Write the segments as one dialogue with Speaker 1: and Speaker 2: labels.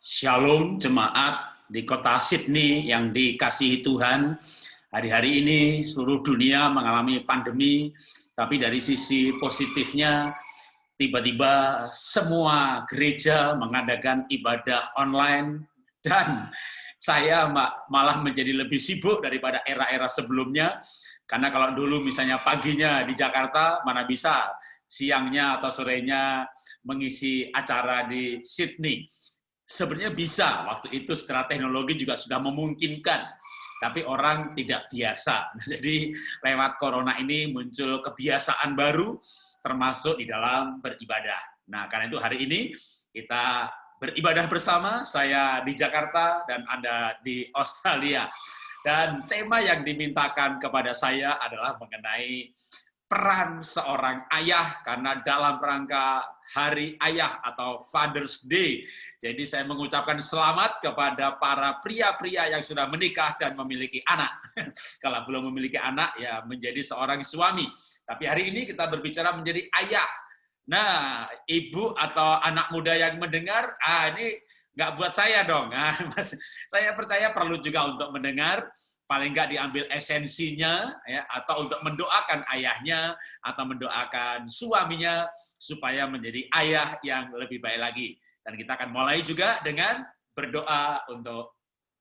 Speaker 1: Shalom jemaat di kota Sydney yang dikasihi Tuhan. Hari-hari ini seluruh dunia mengalami pandemi, tapi dari sisi positifnya tiba-tiba semua gereja mengadakan ibadah online dan saya malah menjadi lebih sibuk daripada era-era sebelumnya. Karena kalau dulu misalnya paginya di Jakarta, mana bisa siangnya atau sorenya mengisi acara di Sydney. Sebenarnya bisa, waktu itu secara teknologi juga sudah memungkinkan, tapi orang tidak biasa. Jadi lewat corona ini muncul kebiasaan baru, termasuk di dalam beribadah. Nah, karena itu hari ini kita beribadah bersama, saya di Jakarta dan Anda di Australia. Dan tema yang dimintakan kepada saya adalah mengenai peran seorang ayah, karena dalam rangka Hari Ayah atau Father's Day. Jadi saya mengucapkan selamat kepada para pria-pria yang sudah menikah dan memiliki anak. Kalau belum memiliki anak, ya menjadi seorang suami. Tapi hari ini kita berbicara menjadi ayah. Nah, ibu atau anak muda yang mendengar, ini nggak buat saya dong. Saya percaya perlu juga untuk mendengar, paling nggak diambil esensinya, ya, atau untuk mendoakan ayahnya, atau mendoakan suaminya, supaya menjadi ayah yang lebih baik lagi. Dan kita akan mulai juga dengan berdoa untuk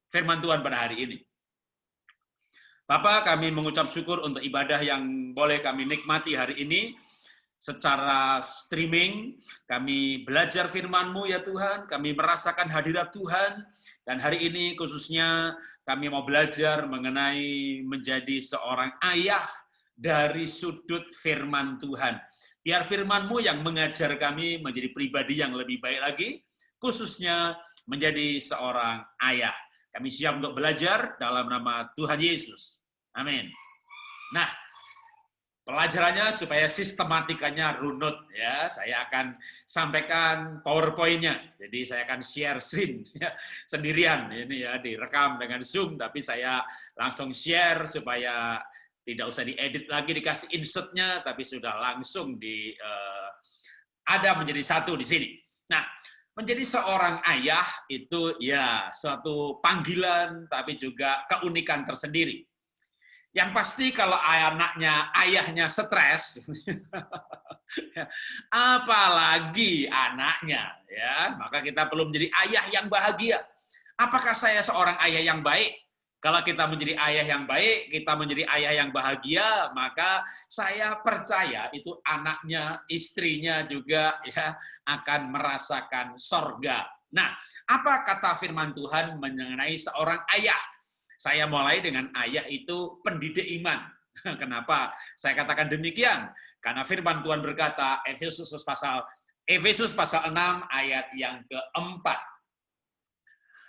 Speaker 1: firman Tuhan pada hari ini. Bapa, kami mengucap syukur untuk ibadah yang boleh kami nikmati hari ini, secara streaming, kami belajar firman-Mu ya Tuhan, kami merasakan hadirat Tuhan, dan hari ini khususnya kami mau belajar mengenai menjadi seorang ayah dari sudut firman Tuhan. Biar firman-Mu yang mengajar kami menjadi pribadi yang lebih baik lagi, khususnya menjadi seorang ayah. Kami siap untuk belajar dalam nama Tuhan Yesus. Amin. Nah, pelajarannya supaya sistematikanya runut, ya, saya akan sampaikan PowerPoint-nya. Jadi saya akan share screen ya, sendirian, ini ya direkam dengan Zoom, tapi saya langsung share supaya tidak usah diedit lagi, dikasih insert-nya, tapi sudah langsung ada menjadi satu di sini. Nah, menjadi seorang ayah itu ya suatu panggilan, tapi juga keunikan tersendiri. Yang pasti kalau ayahnya stres, apalagi anaknya, ya, maka kita perlu menjadi ayah yang bahagia. Apakah saya seorang ayah yang baik? Kalau kita menjadi ayah yang baik, kita menjadi ayah yang bahagia, maka saya percaya itu anaknya, istrinya juga ya akan merasakan sorga. Nah, apa kata firman Tuhan mengenai seorang ayah? Saya mulai dengan ayah itu pendidik iman. Kenapa saya katakan demikian? Karena firman Tuhan berkata, Efesus pasal 6 ayat yang keempat.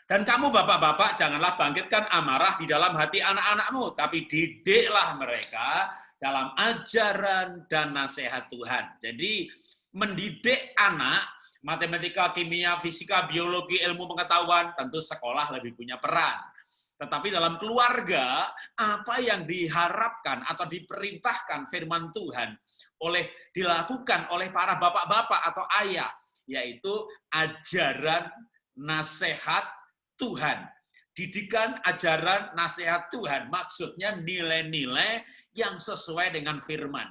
Speaker 1: Dan kamu bapak-bapak janganlah bangkitkan amarah di dalam hati anak-anakmu, tapi didiklah mereka dalam ajaran dan nasihat Tuhan. Jadi mendidik anak, matematika, kimia, fisika, biologi, ilmu pengetahuan, tentu sekolah lebih punya peran. Tetapi dalam keluarga, apa yang diharapkan atau diperintahkan firman Tuhan dilakukan oleh para bapak-bapak atau ayah, yaitu ajaran nasihat Tuhan. Didikan ajaran nasihat Tuhan, maksudnya nilai-nilai yang sesuai dengan firman.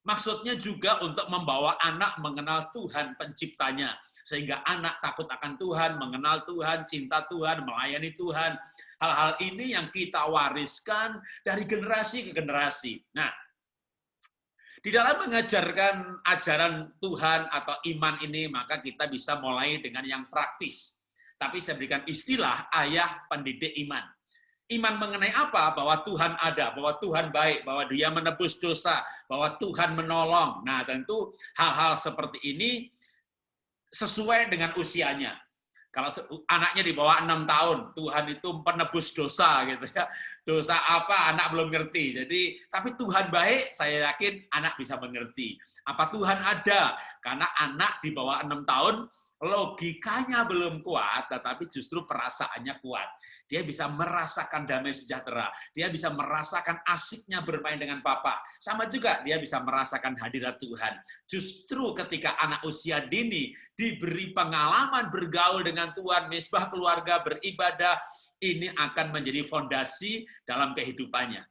Speaker 1: Maksudnya juga untuk membawa anak mengenal Tuhan penciptanya, sehingga anak takut akan Tuhan, mengenal Tuhan, cinta Tuhan, melayani Tuhan. Hal-hal ini yang kita wariskan dari generasi ke generasi. Nah, di dalam mengajarkan ajaran Tuhan atau iman ini, maka kita bisa mulai dengan yang praktis. Tapi saya berikan istilah ayah pendidik iman. Iman mengenai apa? Bahwa Tuhan ada, bahwa Tuhan baik, bahwa Dia menebus dosa, bahwa Tuhan menolong. Nah, tentu hal-hal seperti ini sesuai dengan usianya. Kalau anaknya di bawah 6 tahun, Tuhan itu penebus dosa gitu ya. Dosa apa anak belum ngerti. Jadi tapi Tuhan baik, saya yakin anak bisa mengerti. Apa Tuhan ada? Karena anak di bawah 6 tahun logikanya belum kuat, tetapi justru perasaannya kuat. Dia bisa merasakan damai sejahtera. Dia bisa merasakan asiknya bermain dengan papa. Sama juga dia bisa merasakan hadirat Tuhan. Justru ketika anak usia dini diberi pengalaman bergaul dengan Tuhan, misbah keluarga, beribadah, ini akan menjadi fondasi dalam kehidupannya.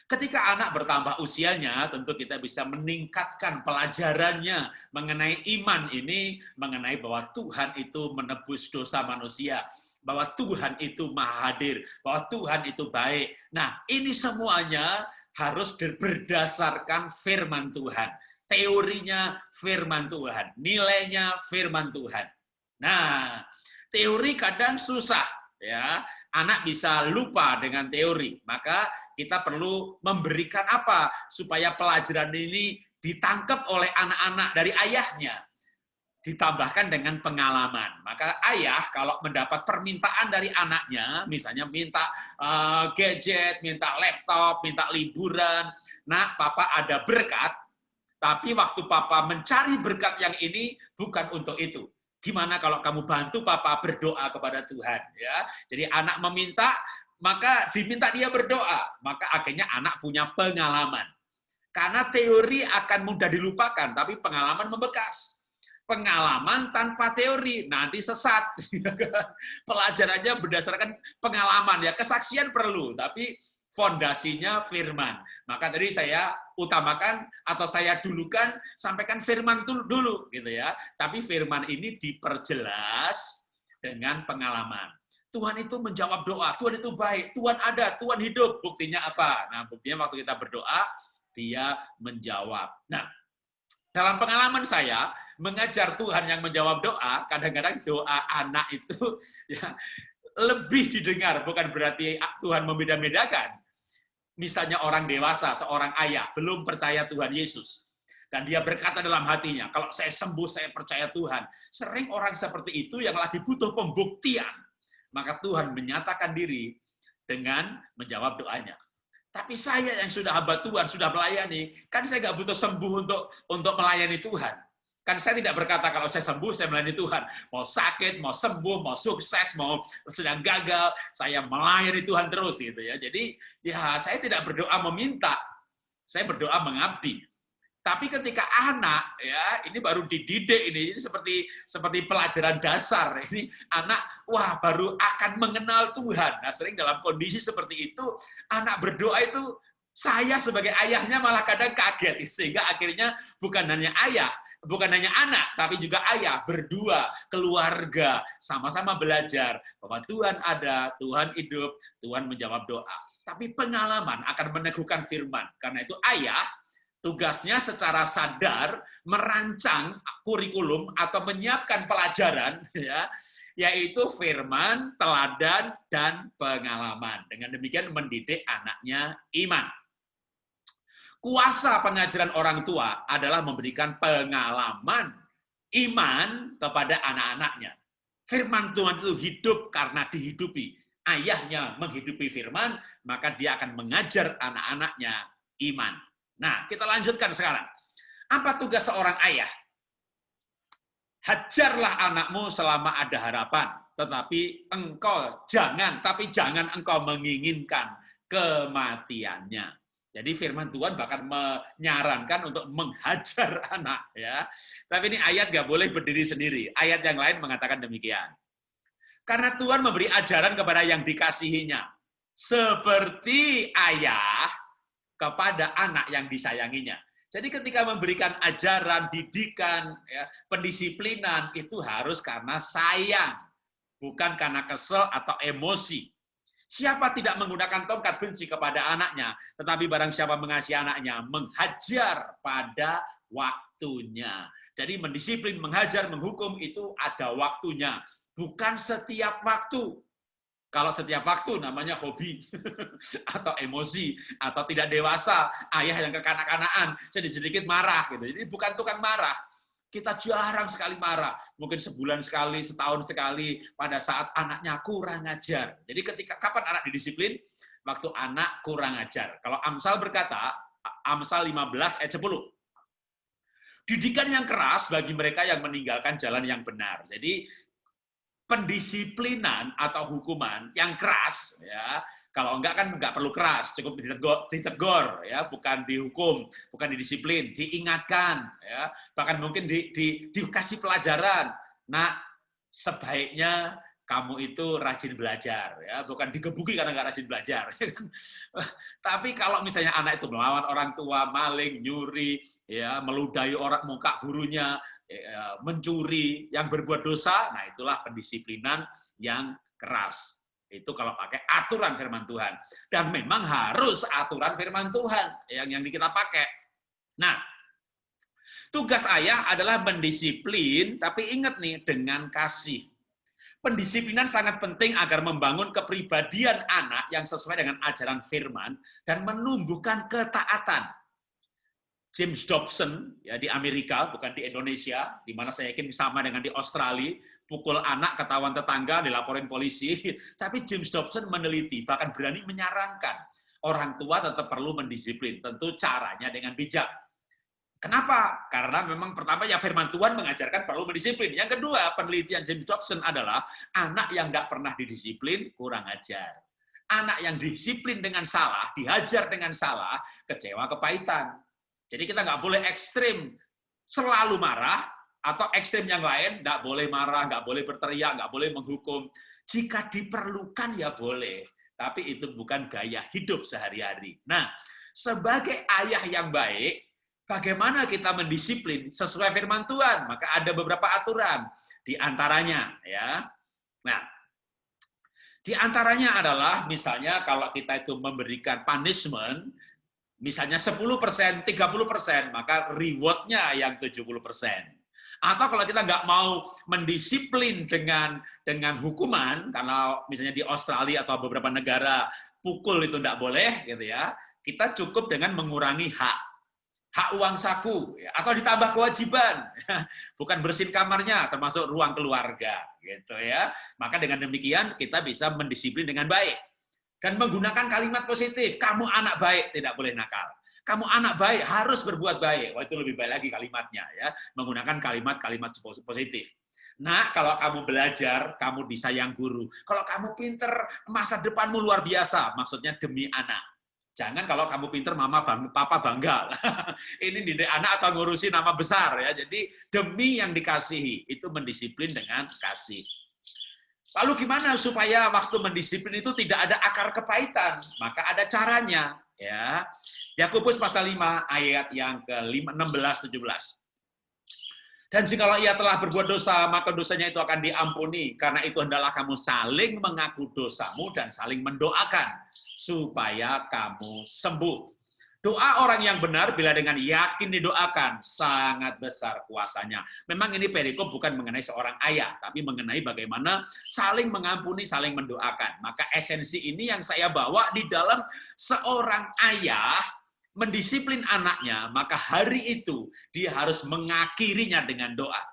Speaker 1: Ketika anak bertambah usianya, tentu kita bisa meningkatkan pelajarannya mengenai iman ini, mengenai bahwa Tuhan itu menebus dosa manusia, bahwa Tuhan itu maha hadir, bahwa Tuhan itu baik. Nah, ini semuanya harus berdasarkan firman Tuhan. Teorinya firman Tuhan, nilainya firman Tuhan. Nah, teori kadang susah, ya. Anak bisa lupa dengan teori, maka kita perlu memberikan apa supaya pelajaran ini ditangkap oleh anak-anak dari ayahnya. Ditambahkan dengan pengalaman. Maka ayah kalau mendapat permintaan dari anaknya, misalnya minta gadget, minta laptop, minta liburan, nah papa ada berkat, tapi waktu papa mencari berkat yang ini bukan untuk itu. Gimana kalau kamu bantu papa berdoa kepada Tuhan, ya? Jadi anak meminta, maka diminta dia berdoa, maka akhirnya anak punya pengalaman. Karena teori akan mudah dilupakan, tapi pengalaman membekas. Pengalaman tanpa teori, nanti sesat. Pelajarannya berdasarkan pengalaman, ya. Kesaksian perlu, tapi fondasinya firman. Maka tadi saya utamakan atau saya dulukan sampaikan firman dulu gitu ya. Tapi firman ini diperjelas dengan pengalaman. Tuhan itu menjawab doa, Tuhan itu baik, Tuhan ada, Tuhan hidup. Buktinya apa? Nah, buktinya waktu kita berdoa, dia menjawab. Nah, dalam pengalaman saya mengajar Tuhan yang menjawab doa, kadang-kadang doa anak itu ya lebih didengar, bukan berarti Tuhan membeda-bedakan. Misalnya orang dewasa, seorang ayah, belum percaya Tuhan Yesus. Dan dia berkata dalam hatinya, kalau saya sembuh, saya percaya Tuhan. Sering orang seperti itu yang lagi butuh pembuktian. Maka Tuhan menyatakan diri dengan menjawab doanya. Tapi saya yang sudah hamba Tuhan, sudah melayani, kan saya nggak butuh sembuh untuk melayani Tuhan. Kan saya tidak berkata kalau saya sembuh, saya melayani Tuhan. Mau sakit, mau sembuh, mau sukses, mau sedang gagal, saya melayani Tuhan terus gitu ya. Jadi ya saya tidak berdoa meminta, saya berdoa mengabdi. Tapi ketika anak ya ini baru dididik ini seperti pelajaran dasar. Ini anak wah baru akan mengenal Tuhan. Nah, sering dalam kondisi seperti itu anak berdoa itu saya sebagai ayahnya malah kadang kaget sehingga akhirnya bukan hanya anak, tapi juga ayah, berdua, keluarga, sama-sama belajar bahwa Tuhan ada, Tuhan hidup, Tuhan menjawab doa. Tapi pengalaman akan meneguhkan firman. Karena itu ayah, tugasnya secara sadar merancang kurikulum atau menyiapkan pelajaran, ya, yaitu firman, teladan, dan pengalaman. Dengan demikian mendidik anaknya iman. Kuasa pengajaran orang tua adalah memberikan pengalaman iman kepada anak-anaknya. Firman Tuhan itu hidup karena dihidupi. Ayahnya menghidupi firman, maka dia akan mengajar anak-anaknya iman. Nah, kita lanjutkan sekarang. Apa tugas seorang ayah? Hajarlah anakmu selama ada harapan, tetapi jangan engkau menginginkan kematiannya. Jadi firman Tuhan bahkan menyarankan untuk menghajar anak, ya. Tapi ini ayat nggak boleh berdiri sendiri. Ayat yang lain mengatakan demikian. Karena Tuhan memberi ajaran kepada yang dikasihinya, seperti ayah kepada anak yang disayanginya. Jadi ketika memberikan ajaran, didikan, ya, pendisiplinan itu harus karena sayang, bukan karena kesel atau emosi. Siapa tidak menggunakan tongkat benci kepada anaknya, tetapi barang siapa mengasihi anaknya, menghajar pada waktunya. Jadi mendisiplin, menghajar, menghukum itu ada waktunya, bukan setiap waktu. Kalau setiap waktu namanya hobi atau emosi atau tidak dewasa, ayah yang kekanak-kanakan, sedikit-sedikit marah gitu. Jadi bukan tukang marah. Kita jarang sekali marah, mungkin sebulan sekali, setahun sekali, pada saat anaknya kurang ajar. Jadi ketika kapan anak didisiplin? Waktu anak kurang ajar. Kalau Amsal berkata, Amsal 15 ayat 10, Didikan yang keras bagi mereka yang meninggalkan jalan yang benar. Jadi pendisiplinan atau hukuman yang keras, ya. Kalau enggak kan enggak perlu keras, cukup ditegur, ya, bukan dihukum, bukan didisiplin, diingatkan, ya, bahkan mungkin dikasih pelajaran. Nah, sebaiknya kamu itu rajin belajar, ya, bukan digebuki karena nggak rajin belajar. Tapi kalau misalnya anak itu melawan orang tua, maling, nyuri, ya, meludahi orang muka gurunya, ya, mencuri, yang berbuat dosa, nah itulah pendisiplinan yang keras. Itu kalau pakai aturan firman Tuhan. Dan memang harus aturan firman Tuhan yang kita pakai. Nah, tugas ayah adalah mendisiplin, tapi ingat nih, dengan kasih. Pendisiplinan sangat penting agar membangun kepribadian anak yang sesuai dengan ajaran firman dan menumbuhkan ketaatan. James Dobson, ya, di Amerika, bukan di Indonesia, di mana saya yakin sama dengan di Australia, pukul anak ketahuan tetangga, dilaporin polisi, tapi James Dobson meneliti, bahkan berani menyarankan orang tua tetap perlu mendisiplin, tentu caranya dengan bijak. Kenapa? Karena memang pertama ya firman Tuhan mengajarkan perlu mendisiplin. Yang kedua, penelitian James Dobson adalah anak yang tidak pernah didisiplin, kurang ajar. Anak yang disiplin dengan salah, dihajar dengan salah, kecewa kepahitan. Jadi kita nggak boleh ekstrim, selalu marah, atau ekstrim yang lain, nggak boleh marah, nggak boleh berteriak, nggak boleh menghukum. Jika diperlukan ya boleh, tapi itu bukan gaya hidup sehari-hari. Nah, sebagai ayah yang baik, bagaimana kita mendisiplin sesuai firman Tuhan? Maka ada beberapa aturan. Di antaranya, ya. Nah, di antaranya adalah misalnya kalau kita itu memberikan punishment, misalnya 10%, 30%, maka reward-nya yang 70%. Atau kalau kita nggak mau mendisiplin dengan hukuman, karena misalnya di Australia atau beberapa negara pukul itu nggak boleh, gitu ya, kita cukup dengan mengurangi hak uang saku, ya, atau ditambah kewajiban, bukan bersihin kamarnya, termasuk ruang keluarga, gitu ya. Maka dengan demikian kita bisa mendisiplin dengan baik dan menggunakan kalimat positif. Kamu anak baik, tidak boleh nakal. Kamu anak baik, harus berbuat baik. Wah, itu lebih baik lagi kalimatnya, ya. Menggunakan kalimat-kalimat positif. Nah, kalau kamu belajar, kamu disayang guru. Kalau kamu pinter, masa depanmu luar biasa. Maksudnya demi anak. Jangan kalau kamu pinter, papa bangga. Ini didik anak atau ngurusi nama besar, ya. Jadi demi yang dikasihi, itu mendisiplin dengan kasih. Lalu gimana supaya waktu mendisiplin itu tidak ada akar kepahitan? Maka ada caranya, ya. Yakobus pasal 5 ayat yang ke-16-17. Dan jikalau ia telah berbuat dosa, maka dosanya itu akan diampuni. Karena itu hendaklah kamu saling mengaku dosamu dan saling mendoakan supaya kamu sembuh. Doa orang yang benar bila dengan yakin didoakan, sangat besar kuasanya. Memang ini perikop bukan mengenai seorang ayah, tapi mengenai bagaimana saling mengampuni, saling mendoakan. Maka esensi ini yang saya bawa di dalam seorang ayah mendisiplin anaknya, maka hari itu dia harus mengakhirinya dengan doa.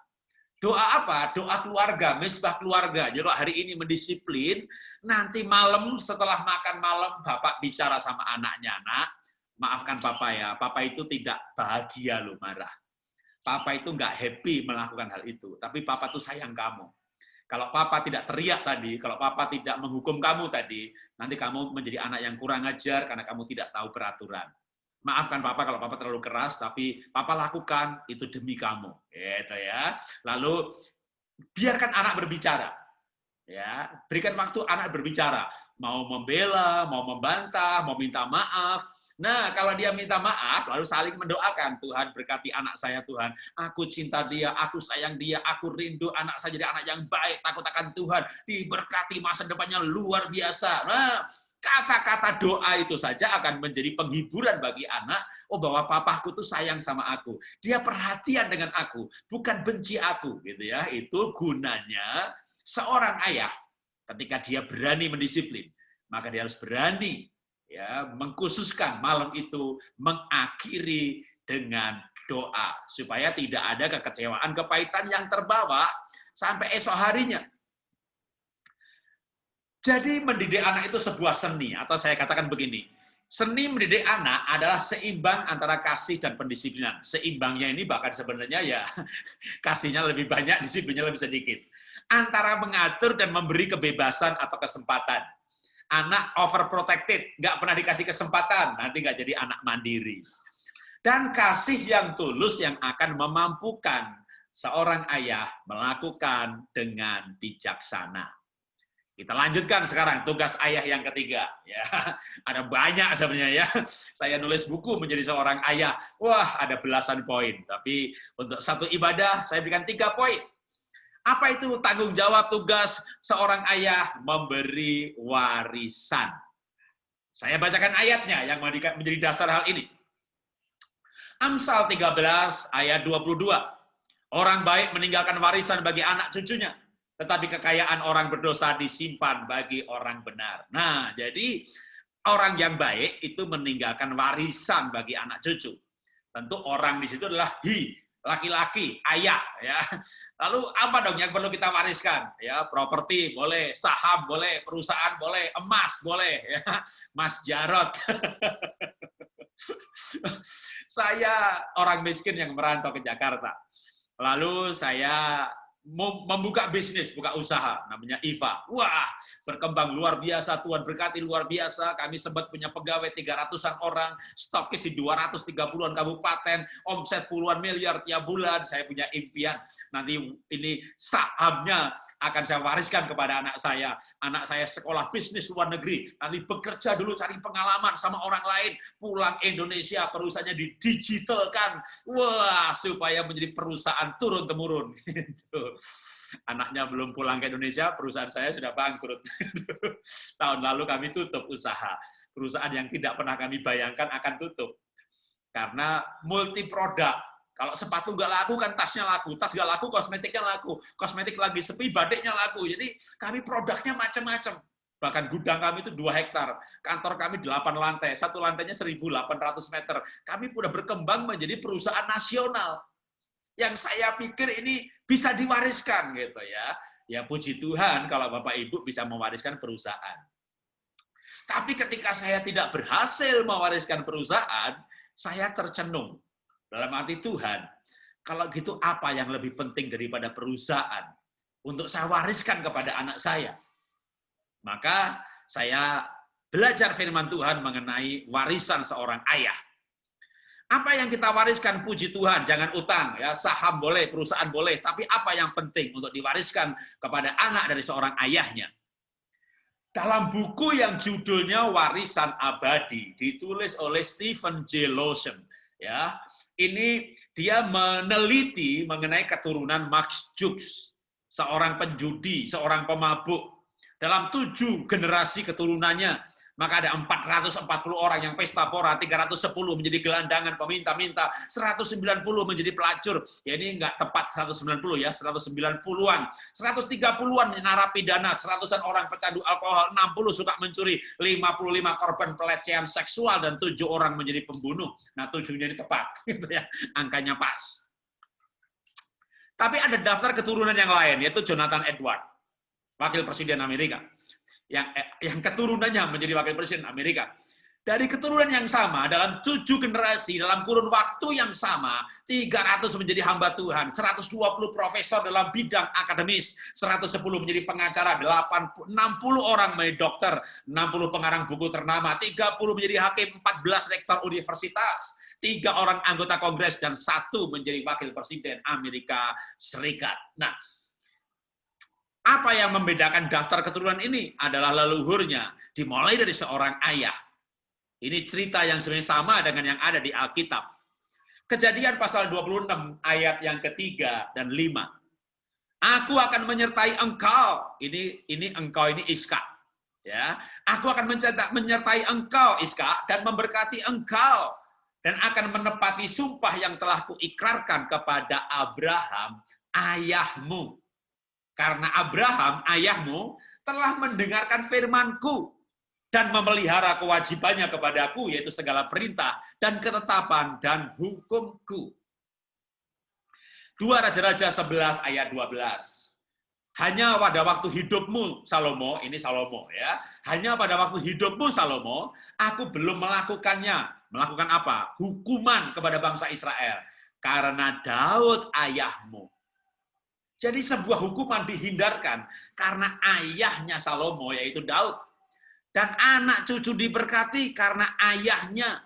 Speaker 1: Doa apa? Doa keluarga, misbah keluarga. Jadi hari ini mendisiplin, nanti malam setelah makan malam, bapak bicara sama anaknya, nak, maafkan papa ya, papa itu tidak bahagia loh marah. Papa itu nggak happy melakukan hal itu, tapi papa tuh sayang kamu. Kalau papa tidak teriak tadi, kalau papa tidak menghukum kamu tadi, nanti kamu menjadi anak yang kurang ajar karena kamu tidak tahu peraturan. Maafkan papa kalau papa terlalu keras, tapi papa lakukan itu demi kamu, gitu ya. Lalu biarkan anak berbicara, ya. Berikan waktu anak berbicara, mau membela, mau membantah, mau minta maaf. Nah, kalau dia minta maaf, lalu saling mendoakan, Tuhan berkati anak saya Tuhan, aku cinta dia, aku sayang dia, aku rindu anak saya jadi anak yang baik, takut akan Tuhan, diberkati masa depannya luar biasa. Nah, kata-kata doa itu saja akan menjadi penghiburan bagi anak, oh bahwa papaku tuh sayang sama aku, dia perhatian dengan aku, bukan benci aku, gitu ya. Itu gunanya seorang ayah ketika dia berani mendisiplin, maka dia harus berani ya mengkhususkan malam itu mengakhiri dengan doa supaya tidak ada kekecewaan, kepahitan yang terbawa sampai esok harinya. Jadi mendidik anak itu sebuah seni, atau saya katakan begini, Seni mendidik anak adalah seimbang antara kasih dan pendisiplinan. Seimbangnya ini bahkan sebenarnya ya kasihnya lebih banyak, disiplinnya lebih sedikit. Antara mengatur dan memberi kebebasan atau kesempatan. Anak overprotected, nggak pernah dikasih kesempatan, nanti nggak jadi anak mandiri. Dan kasih yang tulus yang akan memampukan seorang ayah melakukan dengan bijaksana. Kita lanjutkan sekarang tugas ayah yang ketiga. Ya, ada banyak sebenarnya ya. Saya nulis buku menjadi seorang ayah. Wah, ada belasan poin. Tapi untuk satu ibadah saya berikan 3 poin. Apa itu tanggung jawab tugas seorang ayah? Memberi warisan. Saya bacakan ayatnya yang menjadi dasar hal ini. Amsal 13 ayat 22. Orang baik meninggalkan warisan bagi anak cucunya, tetapi kekayaan orang berdosa disimpan bagi orang benar. Nah, jadi orang yang baik itu meninggalkan warisan bagi anak cucu. Tentu orang di situ adalah laki-laki, ayah, ya. Lalu apa dong yang perlu kita wariskan? Ya, properti boleh, saham boleh, perusahaan boleh, emas boleh, ya. Mas Jarot. Saya orang miskin yang merantau ke Jakarta. Lalu saya membuka bisnis, buka usaha, namanya IVA. Wah, berkembang luar biasa, Tuhan berkati luar biasa. Kami sempat punya pegawai 300-an orang, stokis di 230-an kabupaten, omset puluhan miliar tiap bulan. Saya punya impian, nanti ini sahamnya akan saya wariskan kepada anak saya. Anak saya sekolah bisnis luar negeri, nanti bekerja dulu cari pengalaman sama orang lain, pulang Indonesia, perusahaannya didigitalkan. Wah, supaya menjadi perusahaan turun-temurun. Gitu. Anaknya belum pulang ke Indonesia, perusahaan saya sudah bangkrut. Tahun lalu kami tutup usaha. Perusahaan yang tidak pernah kami bayangkan akan tutup. Karena multi produk. Kalau sepatu nggak laku, kan tasnya laku. Tas nggak laku, kosmetiknya laku. Kosmetik lagi sepi, batiknya laku. Jadi kami produknya macam-macam. Bahkan gudang kami itu 2 hektar. Kantor kami 8 lantai. Satu lantainya 1.800 meter. Kami sudah berkembang menjadi perusahaan nasional. Yang saya pikir ini bisa diwariskan gitu ya. Ya puji Tuhan kalau Bapak Ibu bisa mewariskan perusahaan. Tapi ketika saya tidak berhasil mewariskan perusahaan, saya tercenung. Dalam arti Tuhan, kalau gitu apa yang lebih penting daripada perusahaan untuk saya wariskan kepada anak saya? Maka saya belajar firman Tuhan mengenai warisan seorang ayah. Apa yang kita wariskan, puji Tuhan, jangan utang, ya, saham boleh, perusahaan boleh, tapi apa yang penting untuk diwariskan kepada anak dari seorang ayahnya? Dalam buku yang judulnya Warisan Abadi, ditulis oleh Stephen J. Lawson, ya, ini dia meneliti mengenai keturunan Max Jukes, seorang penjudi, seorang pemabuk. Dalam 7 generasi keturunannya, maka ada 440 orang yang pesta pora, 310 menjadi gelandangan peminta-minta, 190 menjadi pelacur. Ya ini enggak tepat 190 ya, 190-an. 130-an narapidana, 100-an orang pecandu alkohol, 60 suka mencuri, 55 korban pelecehan seksual, dan 7 orang menjadi pembunuh. Nah, 7-nya ini tepat, gitu ya, angkanya pas. Tapi ada daftar keturunan yang lain, yaitu Jonathan Edwards, wakil presiden Amerika. Yang keturunannya menjadi wakil presiden Amerika. Dari keturunan yang sama, dalam 7 generasi, dalam kurun waktu yang sama, 300 menjadi hamba Tuhan, 120 profesor dalam bidang akademis, 110 menjadi pengacara, 60 orang menjadi dokter, 60 pengarang buku ternama, 30 menjadi hakim, 14 rektor universitas, 3 orang anggota kongres, dan 1 menjadi wakil presiden Amerika Serikat. Nah, apa yang membedakan daftar keturunan ini adalah leluhurnya dimulai dari seorang ayah. Ini cerita yang sebenarnya sama dengan yang ada di Alkitab. Kejadian pasal 26 ayat yang ketiga dan 5. Aku akan menyertai engkau. Ini engkau ini Iska. Ya, aku akan menyertai engkau Iska dan memberkati engkau dan akan menepati sumpah yang telah kuikrarkan kepada Abraham ayahmu. Karena Abraham, ayahmu, telah mendengarkan firman-Ku dan memelihara kewajibannya kepadaku, yaitu segala perintah dan ketetapan dan hukum-Ku. 2 Raja-Raja 11 ayat 12. hanya pada waktu hidupmu, Salomo, ini Salomo ya, hanya pada waktu hidupmu, Salomo, aku belum melakukannya. Melakukan apa? Hukuman kepada bangsa Israel. Karena Daud ayahmu. Jadi sebuah hukuman dihindarkan karena ayahnya Salomo, yaitu Daud. Dan anak cucu diberkati karena ayahnya,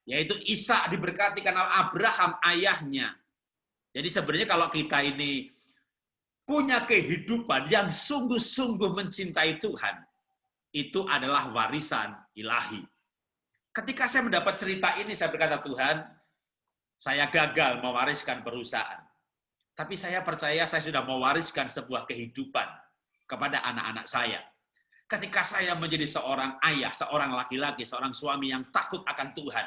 Speaker 1: yaitu Ishak diberkati karena Abraham ayahnya. Jadi sebenarnya kalau kita ini punya kehidupan yang sungguh-sungguh mencintai Tuhan, itu adalah warisan ilahi. Ketika saya mendapat cerita ini, saya berkata, Tuhan, saya gagal mewariskan perusahaan. Tapi saya percaya saya sudah mewariskan sebuah kehidupan kepada anak-anak saya. Ketika saya menjadi seorang ayah, seorang laki-laki, seorang suami yang takut akan Tuhan,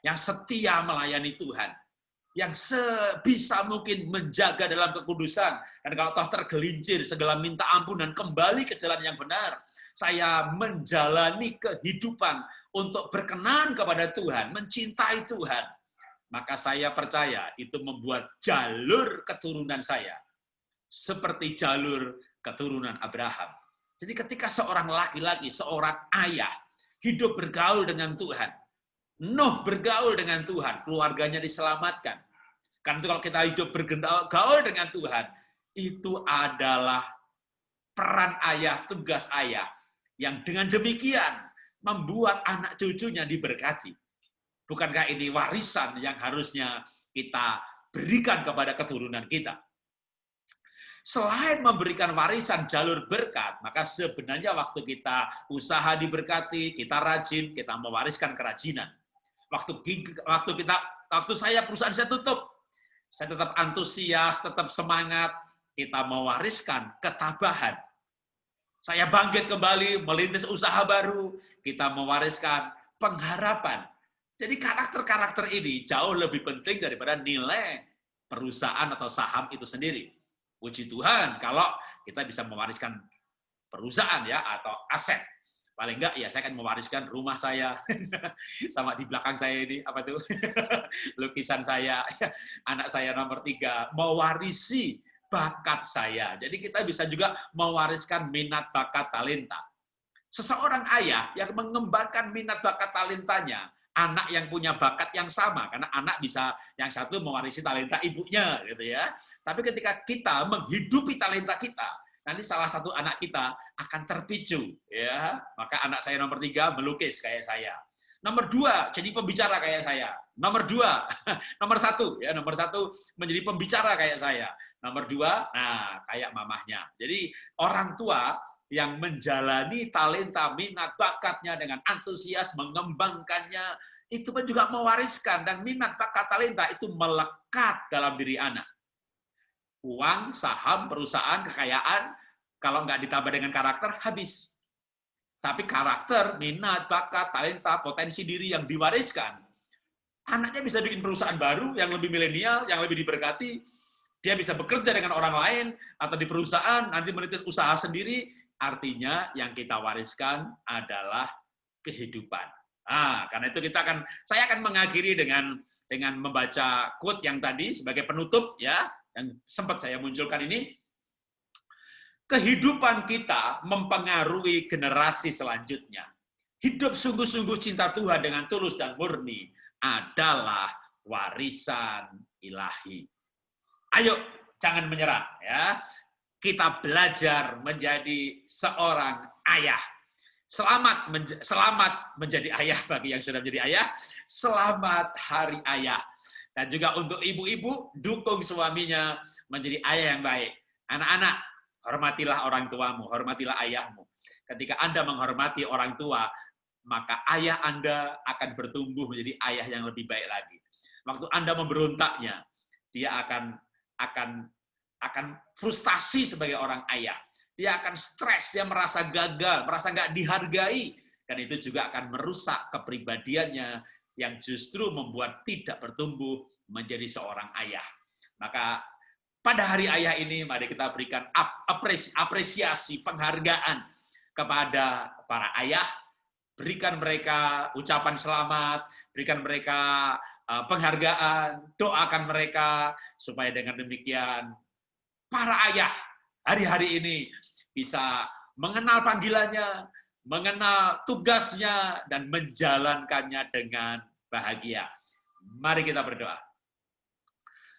Speaker 1: yang setia melayani Tuhan, yang sebisa mungkin menjaga dalam kekudusan, dan kalau toh tergelincir, segala minta ampun dan kembali ke jalan yang benar. Saya menjalani kehidupan untuk berkenan kepada Tuhan, mencintai Tuhan. Maka saya percaya itu membuat jalur keturunan saya seperti jalur keturunan Abraham. Jadi ketika seorang laki-laki, seorang ayah hidup bergaul dengan Tuhan, Nuh bergaul dengan Tuhan, keluarganya diselamatkan. Karena itu kalau kita hidup bergaul dengan Tuhan, itu adalah peran ayah, tugas ayah, yang dengan demikian membuat anak cucunya diberkati. Bukankah ini warisan yang harusnya kita berikan kepada keturunan kita? Selain memberikan warisan jalur berkat, maka sebenarnya waktu kita usaha diberkati, kita rajin, kita mewariskan kerajinan. Waktu saya perusahaan saya tutup, saya tetap antusias, tetap semangat, kita mewariskan ketabahan. Saya bangkit kembali, melintis usaha baru, kita mewariskan pengharapan. Jadi karakter-karakter ini jauh lebih penting daripada nilai perusahaan atau saham itu sendiri. Puji Tuhan kalau kita bisa mewariskan perusahaan ya atau aset. Paling enggak ya saya akan mewariskan rumah saya sama di belakang saya ini apa tuh lukisan saya, anak saya nomor 3 mewarisi bakat saya. Jadi kita bisa juga mewariskan minat bakat talenta. Seseorang ayah yang mengembangkan minat bakat talentanya, anak yang punya bakat yang sama, karena anak bisa yang satu mewarisi talenta ibunya, gitu ya. Tapi ketika kita menghidupi talenta kita, nanti salah satu anak kita akan terpicu, ya. Maka anak saya nomor 3 melukis kayak saya. Nomor 2 jadi pembicara kayak saya. Nomor 2, nomor 1 ya, nomor 1 menjadi pembicara kayak saya. Nomor 2, nah kayak mamahnya. Jadi orang tua yang menjalani talenta, minat, bakatnya dengan antusias, mengembangkannya, itu pun juga mewariskan, dan minat, bakat, talenta itu melekat dalam diri anak. Uang, saham, perusahaan, kekayaan, kalau nggak ditambah dengan karakter, habis. Tapi karakter, minat, bakat, talenta, potensi diri yang diwariskan, anaknya bisa bikin perusahaan baru yang lebih milenial, yang lebih diberkati, dia bisa bekerja dengan orang lain, atau di perusahaan, nanti menitis usaha sendiri. Artinya yang kita wariskan adalah kehidupan. Karena itu saya akan mengakhiri dengan membaca quote yang tadi sebagai penutup ya, yang sempat saya munculkan ini. Kehidupan kita mempengaruhi generasi selanjutnya. Hidup sungguh-sungguh cinta Tuhan dengan tulus dan murni adalah warisan ilahi. Ayo, jangan menyerah ya. Kita belajar menjadi seorang ayah. Selamat menjadi ayah bagi yang sudah menjadi ayah. Selamat Hari Ayah. Dan juga untuk ibu-ibu, dukung suaminya menjadi ayah yang baik. Anak-anak, hormatilah orang tuamu, hormatilah ayahmu. Ketika Anda menghormati orang tua, maka ayah Anda akan bertumbuh menjadi ayah yang lebih baik lagi. Waktu Anda memberontaknya, dia akan frustasi sebagai orang ayah. Dia akan stres, dia merasa gagal, merasa nggak dihargai. Dan itu juga akan merusak kepribadiannya yang justru membuat tidak bertumbuh menjadi seorang ayah. Maka pada Hari Ayah ini, mari kita berikan apresiasi, penghargaan kepada para ayah. Berikan mereka ucapan selamat, berikan mereka penghargaan, doakan mereka, supaya dengan demikian para ayah hari-hari ini bisa mengenal panggilannya, mengenal tugasnya, dan menjalankannya dengan bahagia. Mari kita berdoa.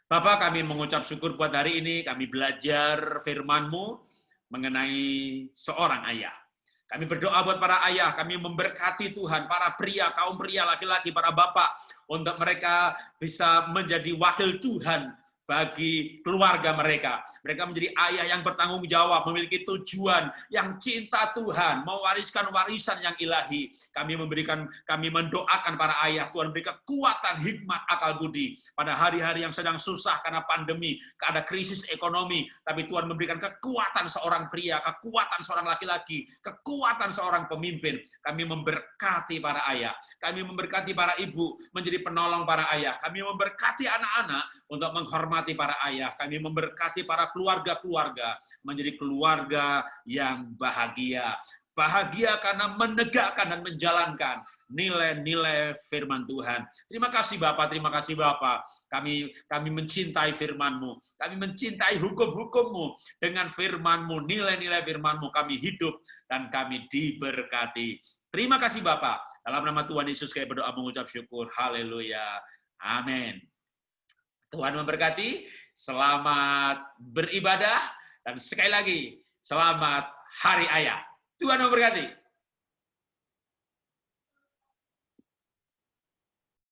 Speaker 1: Bapa, kami mengucap syukur buat hari ini, kami belajar firman-Mu mengenai seorang ayah. Kami berdoa buat para ayah, kami memberkati Tuhan, para pria, kaum pria, laki-laki, para bapak, untuk mereka bisa menjadi wakil Tuhan bagi keluarga mereka. Mereka menjadi ayah yang bertanggung jawab, memiliki tujuan, yang cinta Tuhan, mewariskan warisan yang ilahi. Kami mendoakan para ayah, Tuhan beri kekuatan, hikmat, akal budi pada hari-hari yang sedang susah karena pandemi, ada krisis ekonomi, tapi Tuhan memberikan kekuatan seorang pria, kekuatan seorang laki-laki, kekuatan seorang pemimpin. Kami memberkati para ayah, kami memberkati para ibu menjadi penolong para ayah, kami memberkati anak-anak untuk menghormati para ayah, kami memberkati para keluarga-keluarga menjadi keluarga yang bahagia. Bahagia karena menegakkan dan menjalankan nilai-nilai firman Tuhan. Terima kasih Bapak, terima kasih Bapak. Kami mencintai firman-Mu, kami mencintai hukum-hukum-Mu. Dengan firman-Mu, nilai-nilai firman-Mu kami hidup dan kami diberkati. Terima kasih Bapak. Dalam nama Tuhan Yesus kami berdoa mengucap syukur. Haleluya. Amin. Tuhan memberkati, selamat beribadah, dan sekali lagi, selamat Hari Ayah. Tuhan memberkati.